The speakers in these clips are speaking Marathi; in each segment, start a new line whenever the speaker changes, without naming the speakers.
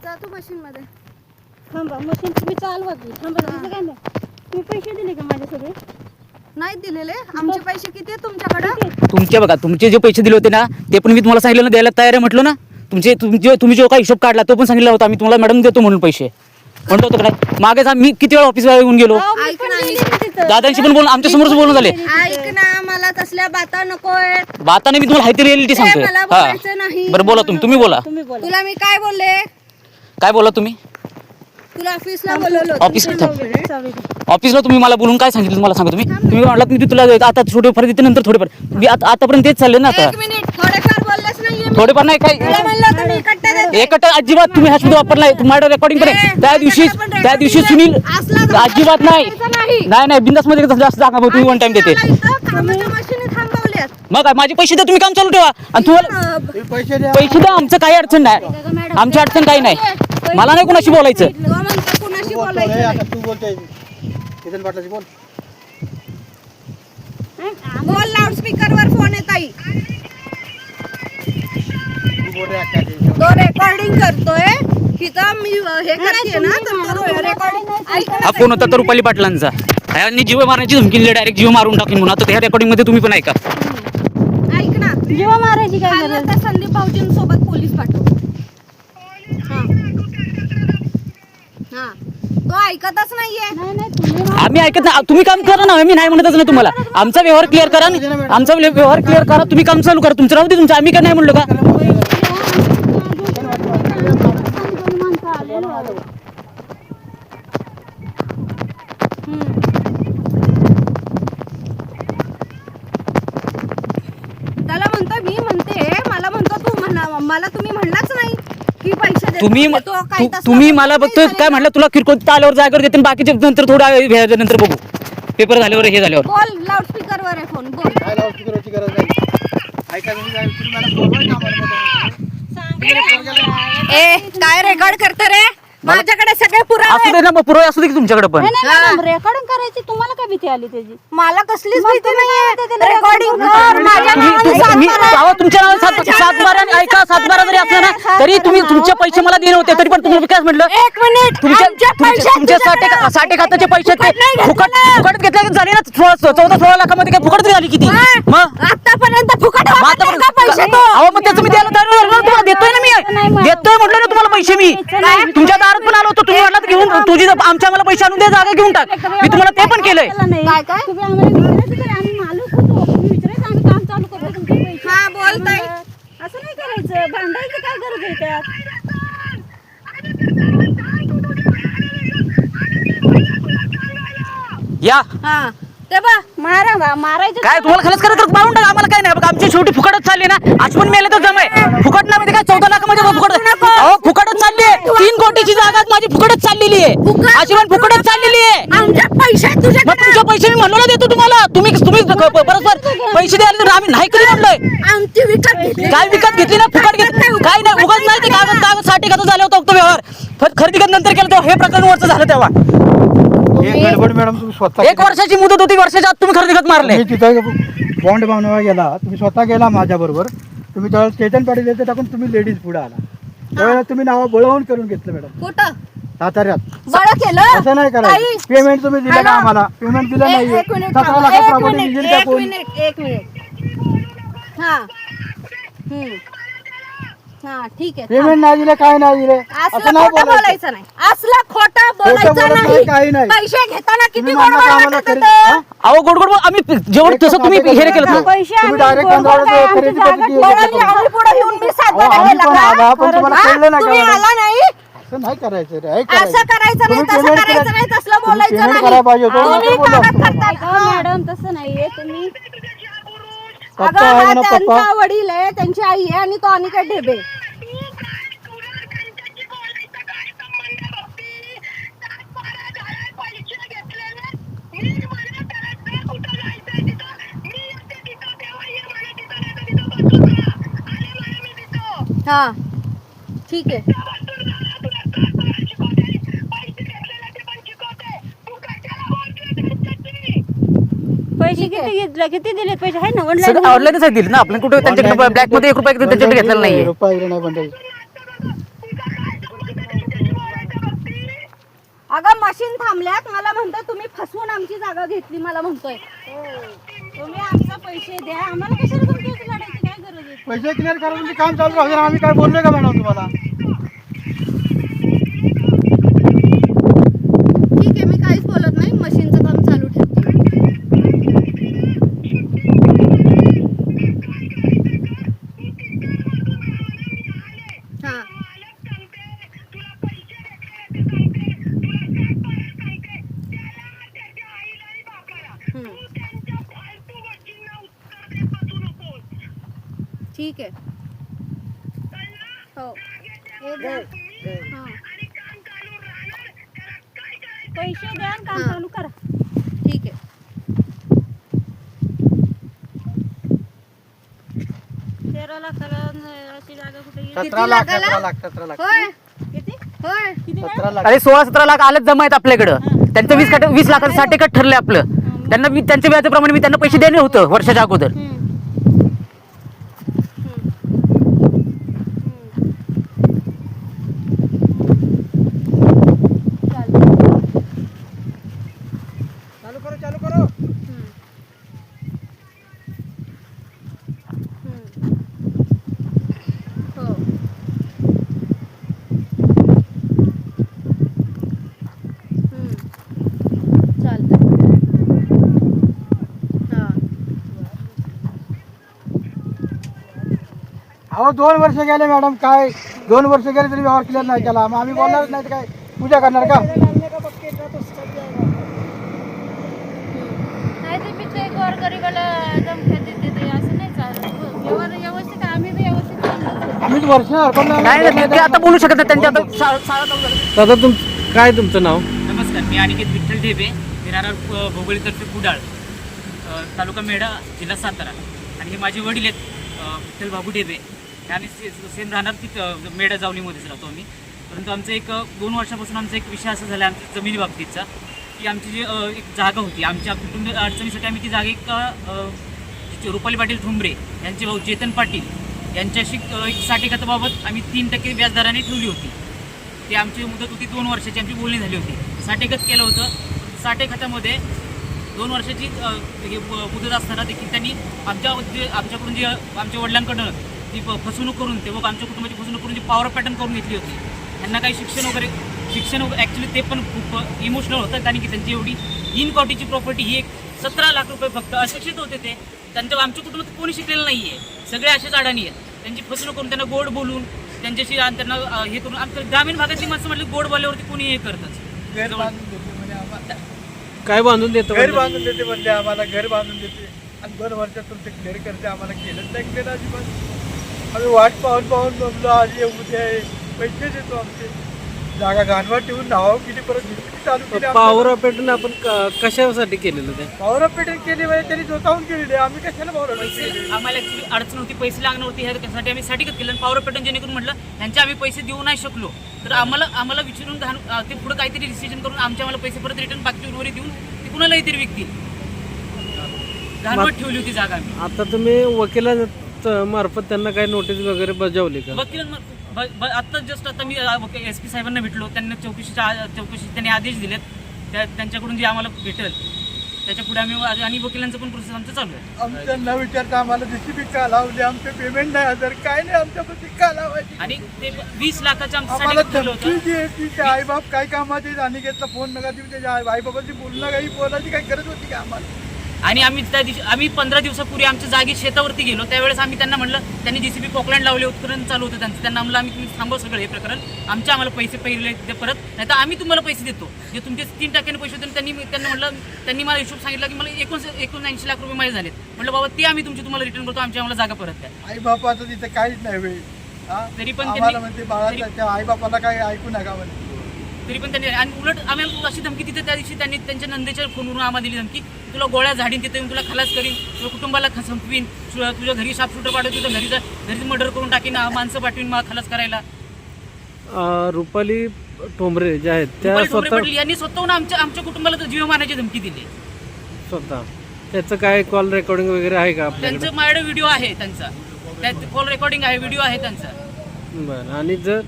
जा तू मशीन मध्ये.
थांबा मशीन तुम्ही चालवा की. थांबा तिचं काय नाही. तुम्ही पैसे दिले का माझे सगळे?
नाही दिलेले. आमचे पैसे किती आहेत तुमच्याकडे?
तुमचे बघा, तुमचे जे पैसे दिले होते ना ते पण मी तुम्हाला सांगितलं ना द्यायला तयार आहे म्हटलं ना. तुम्ही जो काही हिशोब काढला तो पण सांगितला होता. मी तुम्हाला मॅडम देतो म्हणून पैसे म्हणतो होतो काय. मागे मी किती वेळा ऑफिसला येऊन गेलो.
ऐक ना,
दादांशी पण बोलून आमच्या समोरच बोलणं झाले.
ऐक ना, मला तसल्या बाता नकोय.
बाताने मी तुम्हाला हायती रिअलिटी सांगतोय.
मला बोलायचं नाही.
बरं बोला तुम्ही बोला.
तुम्ही बोला.
तुला मी काय बोलले?
काय बोला तुम्ही?
तुला ऑफिसला बोलवलं होतं.
ऑफिसला तुम्ही मला बोलून काय सांगितलं मला सांगा. तुम्ही म्हटलं मी तुला आता थोडेफार देते नंतर थोडेफार. मी आतापर्यंत तेच चालले ना. आता
एक मिनिट, थोडेफार बोललेच नाहीये मी.
थोडेफार नाही काय
तुला म्हणलं होतं मी इकट्टे देते.
एकट अजिबात तुम्ही हा शब्द वापरलाय. तुम्हाला रेकॉर्डिंग करे त्या दिवशी सुनील अजिबात नाही बिंदास मध्ये जास्त जागा तुम्ही वन टाइम देते.
मशीन थांबवल्यात.
मग काय माझे पैसे द्या, तुम्ही काम चालू ठेवा. आणि तुम्हाला पैसे द्या, आमचं काही अडचण नाही. आमची अडचण काही नाही. मला नाही कोणाशी बोलायचं.
तू म्हणतो कुणाशी बोलायचं?
तू बोलतोय किरण पाटलाची बोल.
बोल, लाऊडस्पीकर वर फोन आहे ताई.
तू बोल रे अक्का.
तो रेकॉर्डिंग करतोय. तिथं मी हे करते ना, तर तो रेकॉर्डिंग.
हा फोन होता तर रुपाली पाटलांचा. ह्यांनी जीव मारण्याची धमकी दिली, डायरेक्ट जीव मारून टाकेन म्हणून. आता त्या रेकॉर्डिंग मध्ये तुम्ही पण ऐका.
ऐक ना,
जेव्हा मारायची काय
काल
गरज?
त्या संदीप भाऊजींसोबत पोलीस पाठव. हा, तो ऐकतच नाहीये.
नाही तुम्ही
आम्ही ऐकत नाही. तुम्ही काम करा ना. आम्ही नाही म्हणतच ना तुम्हाला. आमचा व्यवहार क्लिअर करा. आमचा व्यवहार क्लिअर करा. तुम्ही काम चालू करा. तुमचं राहू दे तुमचं. आम्ही काय नाही म्हणलो का.
त्याला म्हणतो मी म्हणते, मला म्हणतो तू मला तुम्ही म्हणलाच नाही की पैसे दे.
तुम्ही मला बघतोय काय म्हटलं. तुला किरकोळ आल्यावर जागेवर देते, बाकीचे नंतर थोडा नंतर बघू. पेपर झाल्यावर हे झाल्यावर
बोल, लाऊडस्पीकर वर आहे फोन. बोल.
काय लाऊडस्पीकरची गरज नाही. ऐका तुम्ही मला बोलवाय ना आम्हाला.
ए, काय रेकॉर्ड करते रे? माझ्याकडे सगळे पुरावे
असू दे ना. मग पुरावे असू दे की तुमच्याकडे पण.
रेकॉर्डिंग करायची तुम्हाला काय भीती आली त्याची?
मला कसलीच भीती नाहीये. रेकॉर्डिंग कर. माझ्या
तुमच्या नावात 7/12 ऐका. 7/12 जरी असलं ना तरी तुम्ही तुमचे पैसे मला देणे होते. तरी पण तुम्ही काय म्हटलं.
एक मिनिट,
तुमचे साठे खात्याचे पैसे ते फुकट घेतले झाले ना. 14-16 लाखामध्ये काय फुकट झाली किती. मग
आतापर्यंत फुकट पैसे तो.
अहो मग त्याचं मी द्यायला तयार आहे ना. तुम्हाला देतोय ना. मी देतोय म्हटलं ना तुम्हाला पैसे. मी तुमच्या दारात पण आलो होतो. तुम्ही म्हटलं घेऊन तुझी आमच्या मला पैसे आणून दे, जागा घेऊन टाक. मी तुम्हाला ते पण केलंय.
काय काय
तुम्ही आम्हाला विचारायचं तरी आम्ही मालूक होतो. तुम्ही विचारायचं आम्ही काम चालू करतो तुमचे पैसे.
हा, बोल ताई.
असं नाही करायचं. भांडायची काय गरज आहे त्यात?
या
हा, ते बा
मारायचं
काय तुम्हाला खरंच करत मारून टाका. आम्हाला काय नाही बघा. आमची शेवटी फुकटच चालली ना. आज पण मेले तर जमाय. फुकट ना मध्ये काय 14 लाखामध्ये फुकट. अहो फुकटच चालली आहे. 3 कोटीची जागा माझी फुकटच चाललेली आहे. अशी पण फुकटच चाललेली आहे.
आमचे पैसे तुझे.
मग तुमचे पैसे मी म्हणलो ना देतो तुम्हाला. तुम्ही परस्पर पैसे द्यायला तर आम्ही नाही कधी म्हणलोय.
आमची विकत घेतली.
काय विकत घेतली ना. फुकट घेतली काय नाही. उगाच नाही. ते कागद 60 खातं झाले होतं फक्त व्यवहार. खरेदी नंतर केलं तेव्हा हे प्रकरण वरचं झालं. तेव्हा
एक गडबड मॅडम. तुम्ही स्वतः
1 वर्षाची मुदत होती. वर्षाच्या आत तुम्ही खरेदी मारले.
मी तिथं बॉन्ड बनवायला गेला. तुम्ही स्वतः गेला माझ्या बरोबर. तुम्ही त्यावेळेस चेतन पाटील याचं टाकून तुम्ही लेडीज पुढे आला. त्यावेळेला तुम्ही नाव बळवून करून घेतलं मॅडम.
कुठं
साताऱ्यात.
बळ केलं.
असं नाही करायचं. पेमेंट तुम्ही दिलं का आम्हाला? पेमेंट दिलं नाही. 17 लाख प्रॉपर्टी दिली का कोण?
एक मिनिट. हा, हा, ठीक आहे.
पेमेंट नाही दिलं, काय नाही दिलं
असलं
असं नाही
खोटं
बोलायचं.
बोलायचं नाही. असलं खोटं
बोलत
बोलायचं
नाही, काही
नाही.
नाही.
पैसे घेताना किती
तुम्ही
गोड
म्हणता का
बोलायला
आम्हाला
लागतं
खरेदी-
तर.
हा?
अहो गोड आम्ही जेवढं तसं तुम्ही हे केलं ना.
पैसे
तुम्ही डायरेक्ट पंधरावड्याचं खरेदी कधी
बोलायला आम्ही पुढे येऊन मी सातबारा
आम्ही
गेला
पण
का?
आला, पण तुम्हाला
हा?
कळलं नाही का
तुम्ही
मॅडम?
आला नाही.
असं नाही करायचं रे. हे
असं करायचं नाही,
तुम्ही
तसं
पेमेंट
करायचं
केलं-
नाही, तसलं
तुम्ही
बोलायचं
पेमेंट
नाही.
करायला पाहिजे होतं.
तुम्ही
नंतर बोला.
कामात करताय.
हो, मॅडम तसं नाहीये. तुम्ही
अगं,
पप्पा आहे
हा
ना
त्यांचा
पप्पा.
वडील आहे, त्यांची आई आहे आणि तो अनिकेत ढेबे. हा, ठीक आहे.
पैसे किती घेतले? किती दिलेत पैसे? आहे ना
सगळं
ऑनलाईन?
ऑनलाईनच आहे दिले ना. आपल्याला कुठे त्यांच्याकडे ब्लॅक मध्ये 1 रुपया त्यांच्याकडे घेतलेला नाहीये.
रुपया नाही बनवायचं.
अगं मशीन थांबल्यात मला म्हणतो तुम्ही फसवून आमची जागा घेतली मला म्हणतोय.
तुम्ही आमचा पैसे द्या आम्हाला कशाला तुमच्याशी लढायची काय गरज आहे.
पैसे क्लिअर करा तुमचे काम चालू राहू द्या. आम्ही काय बोललोय का मॅडम तुम्हाला?
ठीक आहे मी काहीच बोलत नाही मशीनचं काम चालू ठेवते. हा ठीक आहे. हो हे द्या. हा
पैसे द्या आणि काम
हा.
चालू करा.
ठीक आहे.
13 लाखाला अशी जागा कुठे येईल?
17 लाख
लाखाला?
17 लाख 17 लाख
होय
किती
होय
किती
17 लाख.
अरे 16-17 लाख आलेच जमा आहेत आपल्याकडं. त्यांचं 20 लाखाचं 60 ठरले आपलं. त्यांना त्यांच्या व्याजाप्रमाणे मी त्यांना पैसे देणे होतं वर्षाच्या अगोदर.
चालू करो
हो चालतंय. हा
अहो 2 वर्ष गेले मॅडम. काय 2 वर्ष गेले तरी व्यवहार क्लिअर नाही केला. मग आम्ही बोलणारच नाही तर काय पूजा करणार का?
नाही तर मी ते गोरगरीबाला धमक्या देते ते असं नाही चालत. व्यवस्थित आम्ही बी व्यवस्थित चाललो.
आम्हीच वर्ष
नाही ते आता बोलू शकत नाही. त्यांच्या आता शाळा चालू झाली.
दादा काय तुमचं नाव?
नमस्कार, मी अनिकेत विठ्ठल ढेबे, राहणार भोगोळीतर्फे कुडाळ, तालुका मेढा, जिल्हा सातारा. आणि हे माझे वडील आहेत विठ्ठल बाबू ढेबे. हे आम्ही सेम राहणार तिथं मेढा जावलीमध्येच राहतो आम्ही. परंतु आमचं एक 2 वर्षापासून आमचा एक विषय असा झाला आमच्या जमिनी बाबतीतचा की आमची जी एक जागा होती आमच्या कुटुंब अडचणीसाठी आम्ही ती जागा एक रुपाली पाटील ठुंबरे यांचे भाऊ चेतन पाटील यांच्याशी एक 60 खताबाबत आम्ही 3% व्याजदराने ठेवली होती. ती आमची मुदत होती 2 वर्षाची. आमची बोलणी झाली होती. 60 खत केलं होतं. 60 खतामध्ये 2 वर्षाची मुदत असताना देखील त्यांनी आमच्याकडून जी आमच्या वडिलांकडनं ती फसवणूक करून ते मग आमच्या कुटुंबाची फसवणूक करून जी पॉवर पॅटर्न करून घेतली होती. त्यांना काही शिक्षण ॲक्च्युली ते पण खूप इमोशनल होतं कारण की त्यांची एवढी 3 कोटीची प्रॉपर्टी ही एक 17 लाख रुपये फक्त अशिक्षित होते ते. त्यांच्या आमच्या कुटुंबात कोणी शिकलेलं नाही आहे. सगळे असेच अडाणी आहेत. त्यांची फसवणूक करून त्यांना गोड बोलून त्यांच्याशी त्यांना हे करून आमच्या ग्रामीण भागातली माणसं म्हटलं गोड बोलल्यावरती कोणी हे करतच.
काय बांधून देतो?
घर बांधून देते म्हणजे आम्हाला घर बांधून देते आणि 2 वर्षात तुमचे क्लिअर करते. आम्हाला केलंच नाही क्लिअर अजिबात. आम्ही वाट पाहून जमलो आज उद्या पैसे देतो. आमचे जागा घाणवाट ठेवून नाव किती परत चालू केली.
पॉवर ऑपरेटर आपण कशासाठी केलेलं ते?
पॉवर ऑपरेटर केली म्हणजे त्यांनी स्वतःहून केलेली. आम्ही कशाला पॉवर ऑपरेटर
आम्हाला ॲक्च्युली अडचण होती, पैसे लागणार होती. ह्यासाठी आम्ही साठीकत केलं आणि पॉवर पॅटर्न जेणेकरून म्हटलं त्यांचे आम्ही पैसे देऊ नाही शकलो तर आम्हाला विचारून ते पुढे काहीतरी डिसिजन करून आम्हाला पैसे परत रिटर्न बाकीची उर्वरित देऊन ते कुणालाही तरी विकतील. घाणवट ठेवली होती जागा आम्ही.
आता तुम्ही वकिला मार्फत त्यांना काही नोटीस वगैरे बजावली का?
आता जस्ट आता मी SP साहेबांना भेटलो. त्यांना चौकशी त्यांनी आदेश दिलेत. त्यांच्याकडून जे आम्हाला भेटेल त्याच्या पुढे आम्ही आणि वकिलांचं पण प्रोसेस आमचं चालू आहे.
आमच्या न विचारता आम्हाला JCB का लावली. आमचे पेमेंट नाही हजार काय नाही आमच्यापाशी का लावायची.
आणि ते 20 लाखाचं
आम्हाला
आमच्यासाठी ठेवलं होतं.
धमकी जी तिचे आईबाप काय कामात आहेत. अनिकेतला फोन नका देऊ. त्याच्या आईबाबाची बोलणं काही बोलायची काही गरज होती का आम्हाला.
आणि आम्ही त्या दिवशी 15 दिवसापूर्वी आमच्या जागी शेतावरती गेलो. त्यावेळेस आम्ही त्यांना म्हटलं त्यांनी JCB पोकलँड लावले उत्खनन चालू होतं त्यांचं. त्यांना म्हणलं आम्ही तुम्ही थांबव सगळं हे प्रकरण. आम्हाला पैसे पहिले ते परत नाही तर आम्ही तुम्हाला पैसे देतो. जे तुमचे 3% पैसे होते त्यांना म्हटलं त्यांनी मला हिशोब सांगितला की मला 79 लाख रुपये माझे झालेत. म्हटलं बाबा ते आम्ही तुम्हाला रिटर्न करतो. आम्हाला जागा परत द्या.
आईबापाचं तिथे काहीच नाही वेळ.
तरी पण
आम्हाला म्हणते बाळाच्या आईबापाला काही ऐकू नका म्हणजे.
तरी पण त्यांनी आणि उलट आम्हाला अशी धमकी तिथे त्या दिवशी त्यांनी त्यांच्या नंदेच्या फोनवरून आम्हाला दिली धमकी तुला गोळ्या झाडीन तिथे येऊन तुला खलास करीन, तुझ्या कुटुंबाला संपवीन, तुझ्या घरी शापशूटर पाठवून तुझ्या घरी मर्डर करून टाकीन, माणसं पाठवीन मला खलास करायला.
रुपाली ठोंबरे जे आहेत त्या
पाटील यांनी स्वतःहून आमच्या कुटुंबाला जीव मारण्याची धमकी दिली
स्वतः. त्याचं काय कॉल रेकॉर्डिंग वगैरे आहे का आपल्याकडे?
त्यांचं माझ्याकडे व्हिडिओ आहे त्यांचा. त्यात कॉल रेकॉर्डिंग आहे, व्हिडिओ आहे त्यांचा.
बरं. आणि जर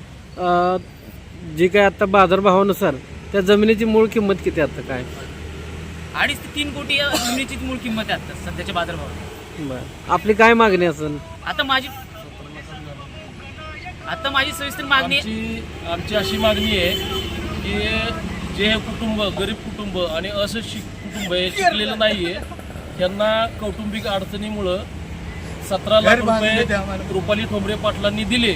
जी काय आता बाजारभावानुसार त्या जमिनीची मूळ किंमत किती आता काय?
2.5 ते 3 कोटी या जमिनीची मूळ किंमत आहे आता सध्याच्या बाजारभावात.
बरं, आपली काय मागणी असेल?
आता माझी सविस्तर मागणी
आमची अशी मागणी आहे की जे हे कुटुंब गरीब कुटुंब आणि अशिक्षित कुटुंब हे शिकलेलं नाही आहे त्यांना कौटुंबिक अडचणीमुळं 17 लाख रुपये रुपाली ठोंबरे पाटलांनी दिले,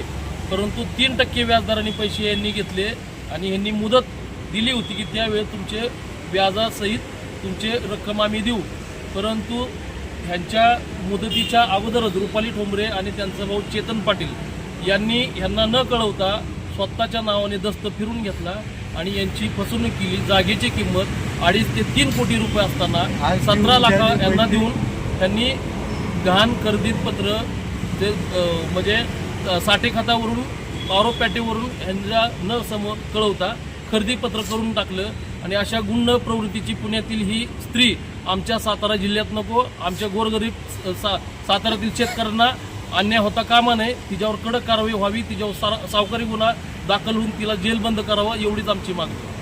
परंतु 3% व्याजदराने पैसे यांनी घेतले आणि यांनी मुदत दिली होती की त्यावेळेस तुमचे व्याजासहित तुमचे रक्कम आम्ही देऊ, परंतु ह्यांच्या मुदतीच्या अगोदरच रुपाली ठोंबरे आणि त्यांचा भाऊ चेतन पाटील यांनी ह्यांना न कळवता स्वतःच्या नावाने दस्त फिरून घेतला आणि यांची फसवणूक केली. जागेची किंमत 2.5 ते 3 कोटी रुपये असताना 17 लाख यांना देऊन त्यांनी गहाण खरेदीत पत्र ते म्हणजे साठे खात्यावरून आरोप पॅटेवरून ह्यांना न कळवता खरेदी पत्र करून टाकलं आणि अशा गुंड प्रवृत्तीची पुण्यातील ही स्त्री आमच्या सातारा जिल्ह्यात नको, आमच्या गोरगरीब साताऱ्यातील शेतकऱ्यांना अन्याय होता कामा नये. तिच्यावर कडक कारवाई व्हावी, तिच्यावर सावकारी गुन्हा दाखल होऊन तिला जेलबंद करावा एवढीच आमची मागणी.